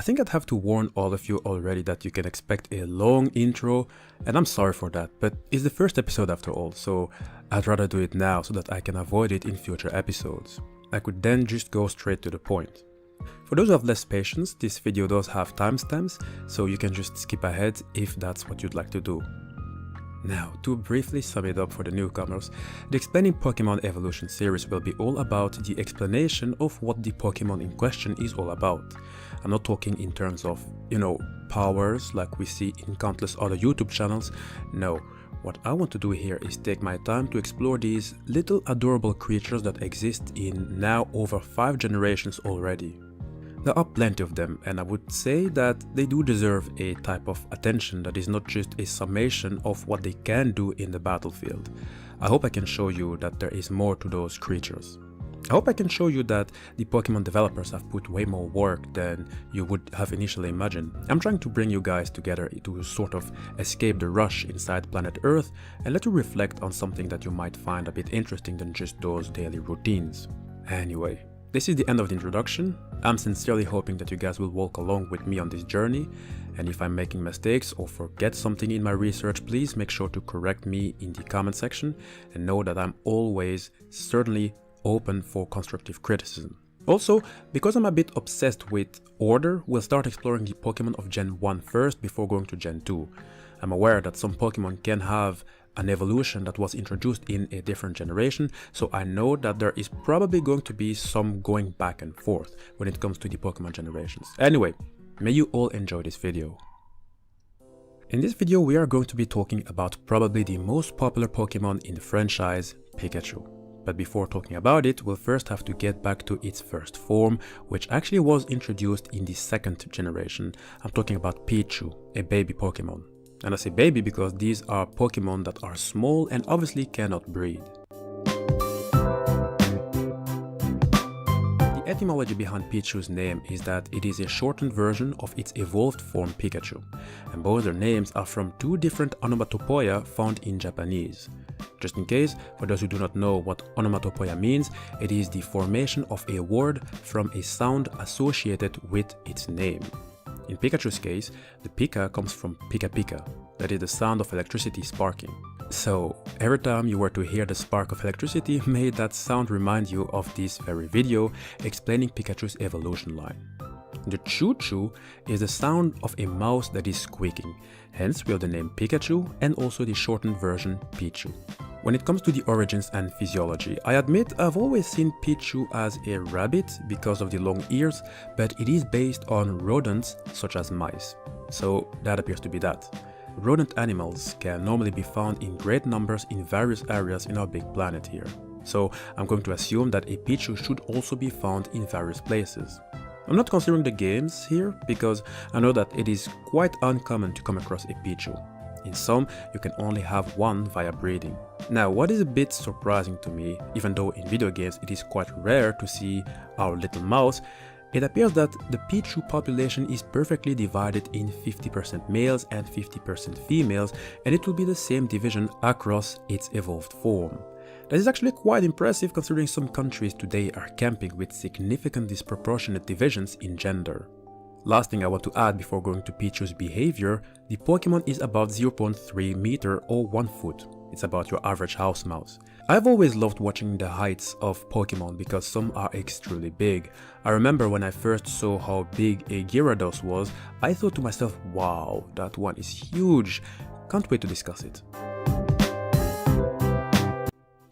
think I'd have to warn all of you already that you can expect a long intro, and I'm sorry for that, but it's the first episode after all, so I'd rather do it now so that I can avoid it in future episodes. I could then just go straight to the point. For those who have less patience, this video does have timestamps, so you can just skip ahead if that's what you'd like to do. Now, to briefly sum it up for the newcomers, the Explaining Pokemon Evolution series will be all about the explanation of what the Pokemon in question is all about. I'm not talking in terms of, powers like we see in countless other YouTube channels. No, what I want to do here is take my time to explore these little adorable creatures that exist in now over 5 generations already. There are plenty of them, and I would say that they do deserve a type of attention that is not just a summation of what they can do in the battlefield. I hope I can show you that there is more to those creatures. I hope I can show you that the Pokemon developers have put way more work than you would have initially imagined. I'm trying to bring you guys together to sort of escape the rush inside planet Earth and let you reflect on something that you might find a bit interesting than just those daily routines. Anyway, this is the end of the introduction. I'm sincerely hoping that you guys will walk along with me on this journey, and if I'm making mistakes or forget something in my research, please make sure to correct me in the comment section, and know that I'm always certainly open for constructive criticism. Also, because I'm a bit obsessed with order, we'll start exploring the Pokemon of Gen 1 first before going to Gen 2. I'm aware that some Pokemon can have an evolution that was introduced in a different generation, so I know that there is probably going to be some going back and forth when it comes to the Pokemon generations. Anyway, may you all enjoy this video. In this video we are going to be talking about probably the most popular Pokemon in the franchise, Pikachu. But before talking about it, we'll first have to get back to its first form, which actually was introduced in the 2nd generation. I'm talking about Pichu, a baby Pokemon. And I say baby because these are Pokemon that are small and obviously cannot breed. The etymology behind Pichu's name is that it is a shortened version of its evolved form Pikachu, and both their names are from 2 different onomatopoeia found in Japanese. Just in case, for those who do not know what onomatopoeia means, it is the formation of a word from a sound associated with its name. In Pikachu's case, the Pika comes from Pika Pika, that is the sound of electricity sparking. So, every time you were to hear the spark of electricity, may that sound remind you of this very video explaining Pikachu's evolution line. The Choo Choo is the sound of a mouse that is squeaking, hence we have the name Pikachu and also the shortened version Pichu. When it comes to the origins and physiology, I admit I've always seen Pichu as a rabbit because of the long ears, but it is based on rodents such as mice. So that appears to be that. Rodent animals can normally be found in great numbers in various areas in our big planet here. So I'm going to assume that a Pichu should also be found in various places. I'm not considering the games here because I know that it is quite uncommon to come across a Pichu. In some, you can only have one via breeding. Now, what is a bit surprising to me, even though in video games it is quite rare to see our little mouse, it appears that the Pichu population is perfectly divided in 50% males and 50% females, and it will be the same division across its evolved form. That is actually quite impressive considering some countries today are camping with significant disproportionate divisions in gender. Last thing I want to add before going to Pichu's behavior, the Pokemon is about 0.3 meter or 1 foot. It's about your average house mouse. I've always loved watching the heights of Pokemon because some are extremely big. I remember when I first saw how big a Gyarados was, I thought to myself, wow, that one is huge. Can't wait to discuss it.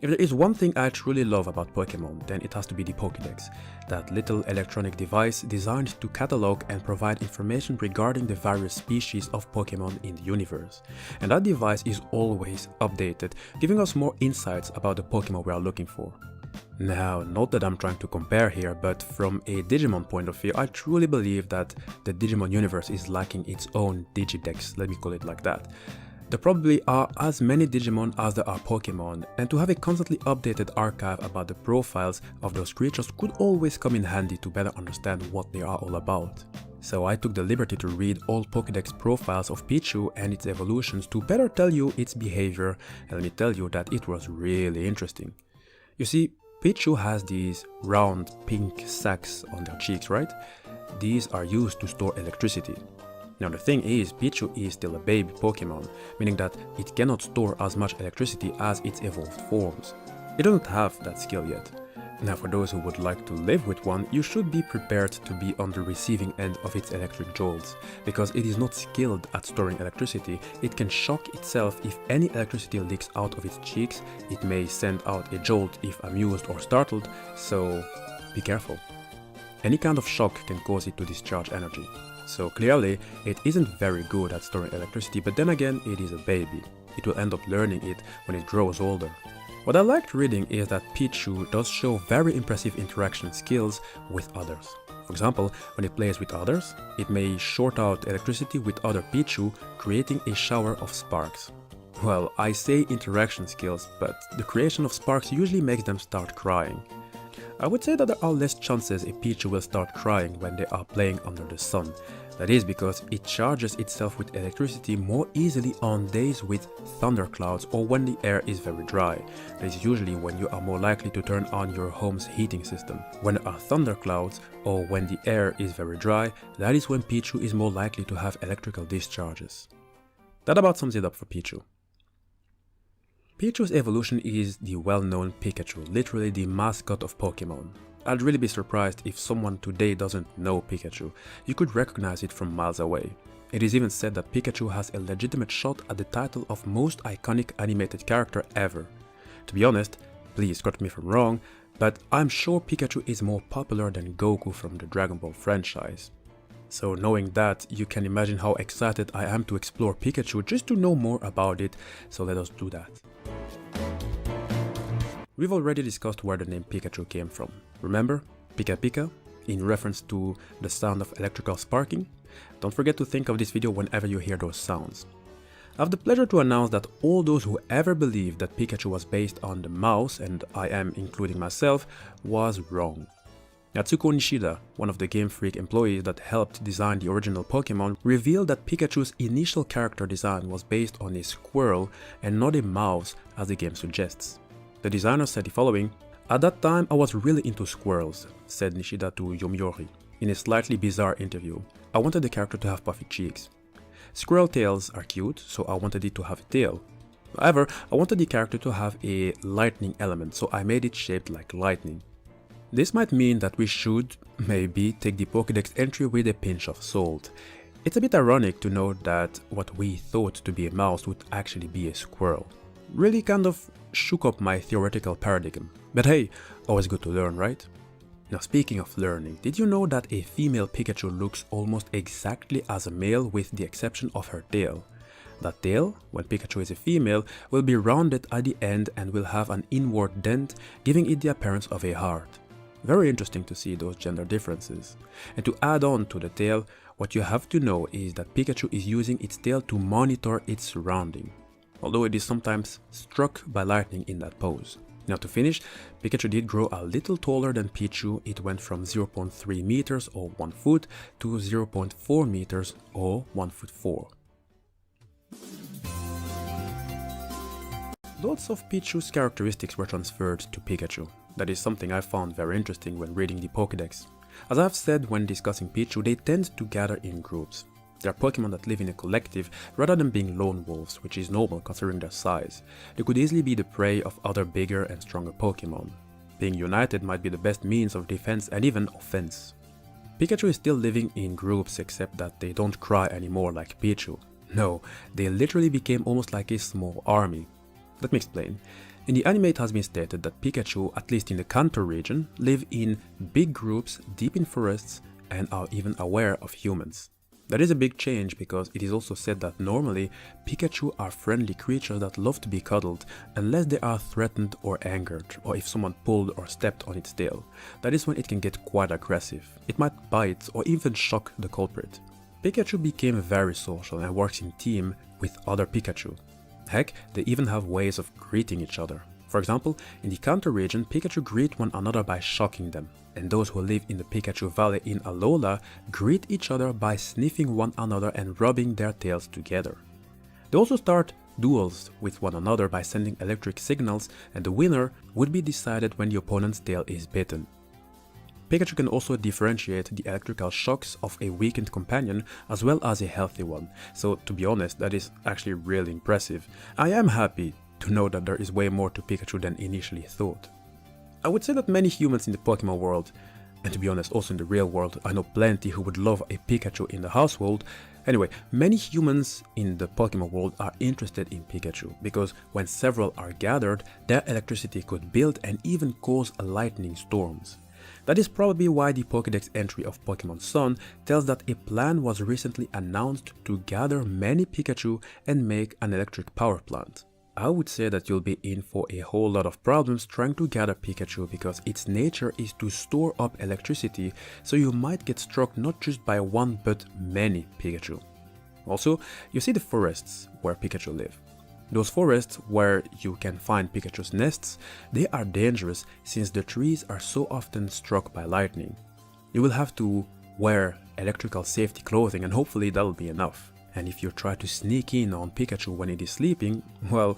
If there is one thing I truly love about Pokemon, then it has to be the Pokédex, that little electronic device designed to catalog and provide information regarding the various species of Pokemon in the universe. And that device is always updated, giving us more insights about the Pokemon we are looking for. Now, not that I'm trying to compare here, but from a Digimon point of view, I truly believe that the Digimon universe is lacking its own Digidex, let me call it like that. There probably are as many Digimon as there are Pokemon, and to have a constantly updated archive about the profiles of those creatures could always come in handy to better understand what they are all about. So I took the liberty to read all Pokédex profiles of Pichu and its evolutions to better tell you its behavior, and let me tell you that it was really interesting. You see, Pichu has these round pink sacs on their cheeks, right? these are used to store electricity. Now the thing is, Pichu is still a baby Pokemon, meaning that it cannot store as much electricity as its evolved forms. It doesn't have that skill yet. Now for those who would like to live with one, you should be prepared to be on the receiving end of its electric jolts, because it is not skilled at storing electricity. It can shock itself if any electricity leaks out of its cheeks. It may send out a jolt if amused or startled, so be careful. Any kind of shock can cause it to discharge energy. So clearly, it isn't very good at storing electricity, but then again, it is a baby. It will end up learning it when it grows older. What I liked reading is that Pichu does show very impressive interaction skills with others. For example, when it plays with others, it may short out electricity with other Pichu, creating a shower of sparks. Well, I say interaction skills, but the creation of sparks usually makes them start crying. I would say that there are less chances a Pichu will start crying when they are playing under the sun. That is because it charges itself with electricity more easily on days with thunderclouds or when the air is very dry. That is usually when you are more likely to turn on your home's heating system. When there are thunderclouds or when the air is very dry, that is when Pichu is more likely to have electrical discharges. That about sums it up for Pichu. Pichu's evolution is the well-known Pikachu, literally the mascot of Pokémon. I'd really be surprised if someone today doesn't know Pikachu. You could recognize it from miles away. It is even said that Pikachu has a legitimate shot at the title of most iconic animated character ever. To be honest, please correct me if I'm wrong, but I'm sure Pikachu is more popular than Goku from the Dragon Ball franchise. So knowing that, you can imagine how excited I am to explore Pikachu just to know more about it, so let us do that. We've already discussed where the name Pikachu came from. Remember? Pika Pika, in reference to the sound of electrical sparking? Don't forget to think of this video whenever you hear those sounds. I have the pleasure to announce that all those who ever believed that Pikachu was based on the mouse, and I am including myself, was wrong. Natsuko Nishida, one of the Game Freak employees that helped design the original Pokémon, revealed that Pikachu's initial character design was based on a squirrel and not a mouse as the game suggests. The designer said the following: "At that time I was really into squirrels," said Nishida to Yomiuri in a slightly bizarre interview. "I wanted the character to have puffy cheeks. Squirrel tails are cute, so I wanted it to have a tail. However, I wanted the character to have a lightning element, so I made it shaped like lightning. This might mean that we should, maybe, take the Pokédex entry with a pinch of salt. It's a bit ironic to note that what we thought to be a mouse would actually be a squirrel. Really kind of shook up my theoretical paradigm. But hey, always good to learn, right? Now speaking of learning, did you know that a female Pikachu looks almost exactly as a male with the exception of her tail? That tail, when Pikachu is a female, will be rounded at the end and will have an inward dent, giving it the appearance of a heart. Very interesting to see those gender differences. And to add on to the tail, what you have to know is that Pikachu is using its tail to monitor its surrounding, although it is sometimes struck by lightning in that pose. Now to finish, Pikachu did grow a little taller than Pichu. It went from 0.3 meters or 1 foot to 0.4 meters or 1 foot 4. Lots of Pichu's characteristics were transferred to Pikachu. That is something I found very interesting when reading the Pokédex. As I have said when discussing Pichu, they tend to gather in groups. They are Pokémon that live in a collective rather than being lone wolves, which is normal considering their size. They could easily be the prey of other bigger and stronger Pokémon. Being united might be the best means of defense and even offense. Pikachu is still living in groups, except that they don't cry anymore like Pichu. No, they literally became almost like a small army. Let me explain. In the anime it has been stated that Pikachu, at least in the Kanto region, live in big groups deep in forests and are even aware of humans. That is a big change because it is also said that normally Pikachu are friendly creatures that love to be cuddled unless they are threatened or angered, or if someone pulled or stepped on its tail. That is when it can get quite aggressive. It might bite or even shock the culprit. Pikachu became very social and works in team with other Pikachu. Heck, they even have ways of greeting each other. For example, in the Kanto region, Pikachu greet one another by shocking them, and those who live in the Pikachu Valley in Alola greet each other by sniffing one another and rubbing their tails together. They also start duels with one another by sending electric signals, and the winner would be decided when the opponent's tail is bitten. Pikachu can also differentiate the electrical shocks of a weakened companion as well as a healthy one, so to be honest, that is actually really impressive. I am happy to know that there is way more to Pikachu than initially thought. I would say that many humans in the Pokemon world, and to be honest also in the real world, I know plenty who would love a Pikachu in the household. Anyway, many humans in the Pokemon world are interested in Pikachu, because when several are gathered, their electricity could build and even cause lightning storms. That is probably why the Pokédex entry of Pokemon Sun tells that a plan was recently announced to gather many Pikachu and make an electric power plant. I would say that you'll be in for a whole lot of problems trying to gather Pikachu because its nature is to store up electricity, so you might get struck not just by one but many Pikachu. Also, you see the forests where Pikachu live. Those forests where you can find Pikachu's nests, they are dangerous since the trees are so often struck by lightning. You will have to wear electrical safety clothing and hopefully that'll be enough. And if you try to sneak in on Pikachu when it is sleeping, well,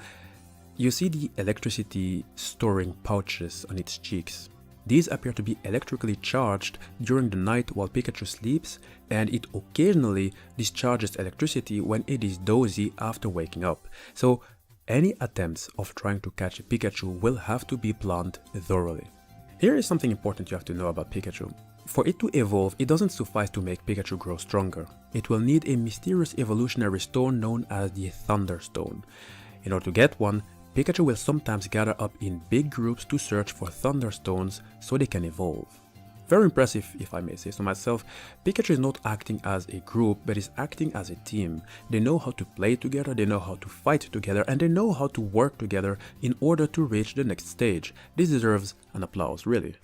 you see the electricity storing pouches on its cheeks. These appear to be electrically charged during the night while Pikachu sleeps, and it occasionally discharges electricity when it is dozy after waking up. So any attempts of trying to catch a Pikachu will have to be planned thoroughly. Here is something important you have to know about Pikachu. For it to evolve, it doesn't suffice to make Pikachu grow stronger. It will need a mysterious evolutionary stone known as the Thunderstone. In order to get one, Pikachu will sometimes gather up in big groups to search for Thunderstones so they can evolve. Very impressive, if I may say so myself. Pikachu is not acting as a group, but is acting as a team. They know how to play together, they know how to fight together, and they know how to work together in order to reach the next stage. This deserves an applause, really.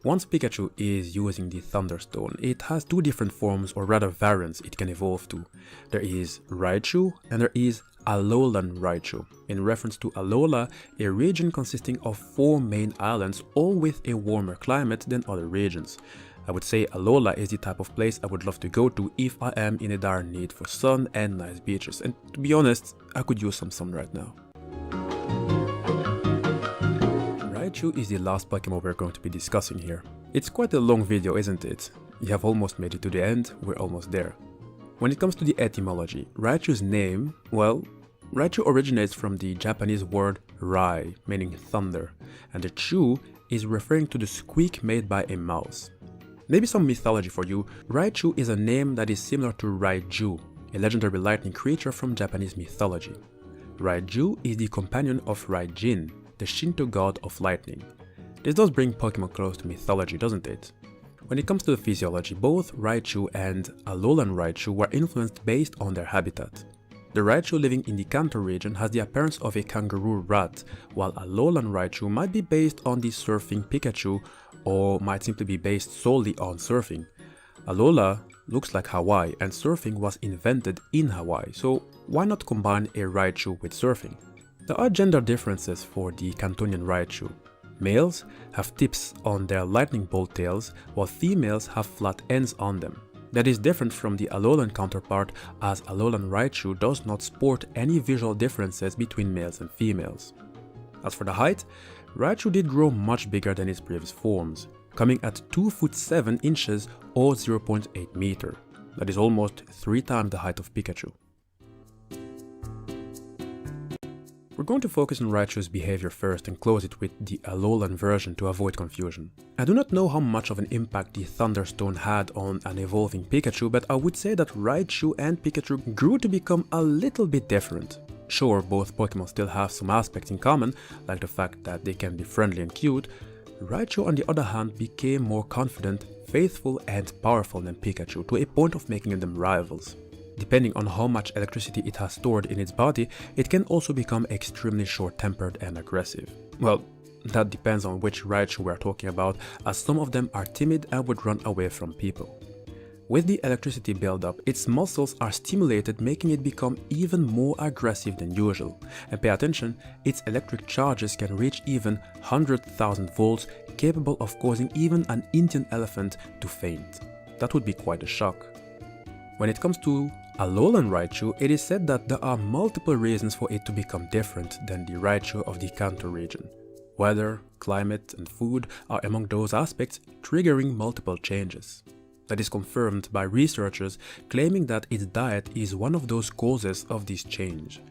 Once Pikachu is using the Thunderstone, it has two different forms, or rather variants, it can evolve to. There is Raichu and there is Alolan Raichu, in reference to Alola, a region consisting of 4 main islands, all with a warmer climate than other regions. I would say Alola is the type of place I would love to go to if I am in a dire need for sun and nice beaches, and to be honest, I could use some sun right now. Raichu is the last Pokemon we're going to be discussing here. It's quite a long video, isn't it? You have almost made it to the end, we're almost there. When it comes to the etymology, Raichu's name, well, Raichu originates from the Japanese word rai, meaning thunder, and the chu is referring to the squeak made by a mouse. Maybe some mythology for you, Raichu is a name that is similar to Raiju, a legendary lightning creature from Japanese mythology. Raiju is the companion of Raijin, the Shinto god of lightning. This does bring Pokemon close to mythology, doesn't it? When it comes to the physiology, both Raichu and Alolan Raichu were influenced based on their habitat. The Raichu living in the Kanto region has the appearance of a kangaroo rat, while Alolan Raichu might be based on the surfing Pikachu or might simply be based solely on surfing. Alola looks like Hawaii and surfing was invented in Hawaii, so why not combine a Raichu with surfing? There are gender differences for the Kantonian Raichu. Males have tips on their lightning bolt tails, while females have flat ends on them. That is different from the Alolan counterpart, as Alolan Raichu does not sport any visual differences between males and females. As for the height, Raichu did grow much bigger than its previous forms, coming at 2 foot 7 inches or 0.8 meter. That is almost 3 times the height of Pikachu. We're going to focus on Raichu's behavior first and close it with the Alolan version to avoid confusion. I do not know how much of an impact the Thunderstone had on an evolving Pikachu, but I would say that Raichu and Pikachu grew to become a little bit different. Sure, both Pokemon still have some aspects in common, like the fact that they can be friendly and cute. Raichu on the other hand became more confident, faithful and powerful than Pikachu, to a point of making them rivals. Depending on how much electricity it has stored in its body, it can also become extremely short-tempered and aggressive. Well, that depends on which Raichu we're talking about, as some of them are timid and would run away from people. With the electricity buildup, its muscles are stimulated, making it become even more aggressive than usual. And pay attention, its electric charges can reach even 100,000 volts, capable of causing even an Indian elephant to faint. That would be quite a shock. When it comes to Alolan Raichu, it is said that there are multiple reasons for it to become different than the Raichu of the Kanto region. Weather, climate, and food are among those aspects triggering multiple changes. That is confirmed by researchers claiming that its diet is one of those causes of this change.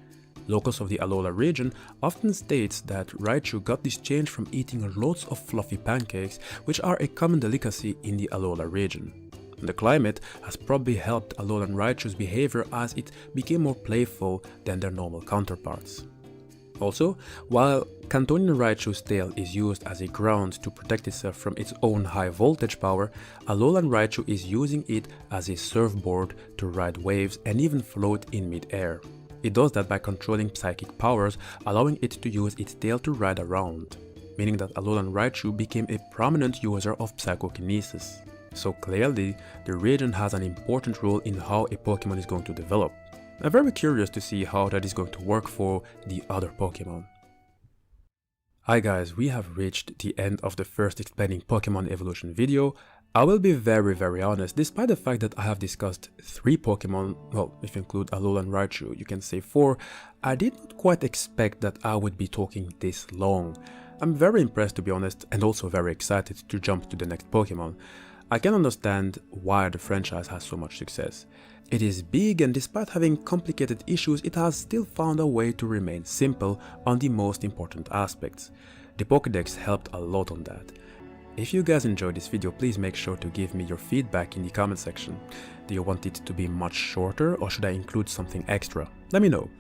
Locals of the Alola region often state that Raichu got this change from eating lots of fluffy pancakes, which are a common delicacy in the Alola region. The climate has probably helped Alolan Raichu's behavior as it became more playful than their normal counterparts. Also, while Cantonian Raichu's tail is used as a ground to protect itself from its own high voltage power, Alolan Raichu is using it as a surfboard to ride waves and even float in mid-air. It does that by controlling psychic powers, allowing it to use its tail to ride around, meaning that Alolan Raichu became a prominent user of psychokinesis. So clearly, the region has an important role in how a Pokémon is going to develop. I'm very curious to see how that is going to work for the other Pokémon. Hi guys, we have reached the end of the first explaining Pokémon evolution video. I will be very honest, despite the fact that I have discussed 3 Pokémon, well, if you include Alolan Raichu, you can say 4, I did not quite expect that I would be talking this long. I'm very impressed to be honest, and also very excited to jump to the next Pokémon. I can understand why the franchise has so much success. It is big, and despite having complicated issues, it has still found a way to remain simple on the most important aspects. The Pokédex helped a lot on that. If you guys enjoyed this video, please make sure to give me your feedback in the comment section. Do you want it to be much shorter, or should I include something extra? Let me know.